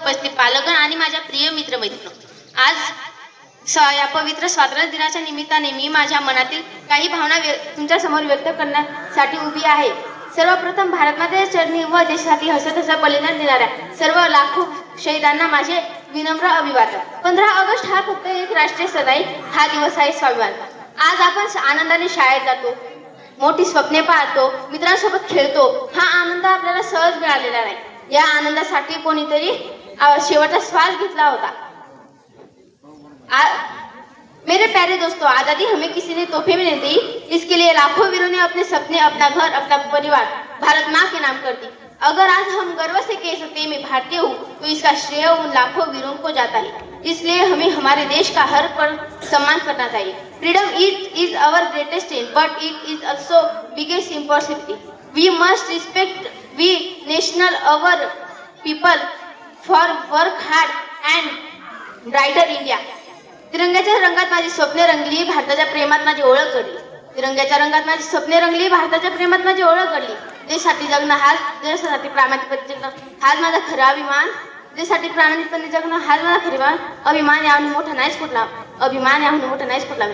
उपस्थित पालकगण आणि माझ्या प्रिय मित्रमैत्रिणी, आज या पवित्र स्वातंत्र्य दिनाच्या निमित्ताने मी माझ्या मनातील काही भावना तुमच्या समोर व्यक्त करण्यासाठी उभी आहे। सर्वप्रथम भारतमातेच्या चरणी व देशासाठी हसत बलिदान देणाऱ्या सर्व लाखो शहीदांना माझे विनम्र अभिवादन। 15 ऑगस्ट हा फक्त एक राष्ट्रीय सण नाही, हा दिवस आहे स्वाभिमान। आज आपण आनंदाने शाळेत जातो, मोठी स्वप्ने पाहतो, मित्रांसोबत खेळतो। हा आनंद आपल्याला सहज मिळालेला नाही, या आनंदासाठी कोणीतरी शेवटचा श्वास घेतला होता। मेरे प्यारे दोस्तों, आज़ादी हमें किसी ने तोहफे में नहीं दी, इसके लिए लाखों वीरों ने अपने सपने, अपना घर, अपना परिवार भारत माँ के नाम कर दी। अगर आज हम गर्व से कह सकते हैं मैं भारतीय हूँ, तो इसका श्रेय उन लाखों वीरों को जाता है। इसलिए हमें हमारे देश का हर पल सम्मान करना चाहिए। Freedom is our greatest strength, but it is also biggest impossibility. We must respect we national our people for work hard and brighter India. तिरंग्याच्या रंगात माझी स्वप्ने रंगली, भारताच्या प्रेमात माझी ओळख घडली। तिरंग्याच्या रंगात माझी स्वप्ने रंगली, भारताच्या प्रेमात माझी ओळख घडली। देशासाठी जगणं हाच, देशासाठी प्रामाणिकपणे जगणं हाच माझा खरा अभिमान। देशासाठी प्रामाणिकपणे जगणं हाच माझा खरा अभिमान। याहून मोठा नाहीच कुठला अभिमान, याहून मोठा नाहीच कुठला।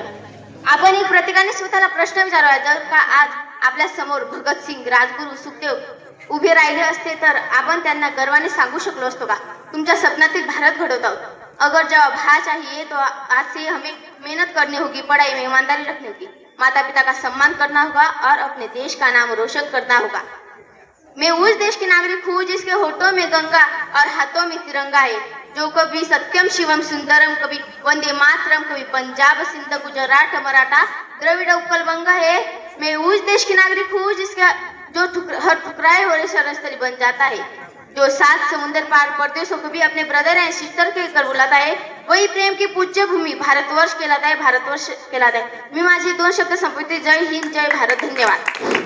आपण एक प्रत्येकाने स्वतःला प्रश्न विचारावा, जर का आज आपल्या समोर भगतसिंग, राजगुरू, सुखदेव उभे राहिले असते तर आपण त्यांना गर्वाने सांगू शकलो असतो का, तुमच्या सपनातील भारत घडवत आहोत। अगर जब भा चाहिए तो आज से हमें मेहनत करनी होगी, पढ़ाई में ईमानदारी रखनी होगी, माता पिता का सम्मान करना होगा और अपने देश का नाम रोशन करना होगा। मैं उस देश की नागरिक हूँ जिसके होठों में गंगा और हाथों में तिरंगा है, जो कभी सत्यम शिवम सुंदरम, कभी वंदे मातरम, कभी पंजाब सिंध गुजरात मराठा द्रविड़ उत्कल बंग है। मैं उस देश की नागरिक हूँ जिसका जो हर ठुकराए हुए शरणस्थली बन जाता है, जो 7 समुद्र पार परदेशों को भी अपने ब्रदर एंड सिस्टर कहकर बुलाता है, वही प्रेम की पूज्य भूमि भारतवर्ष कहलाता है, भारतवर्ष कहलाता है। मी माझे 2 शब्द संपवते। जय हिंद, जय भारत, धन्यवाद।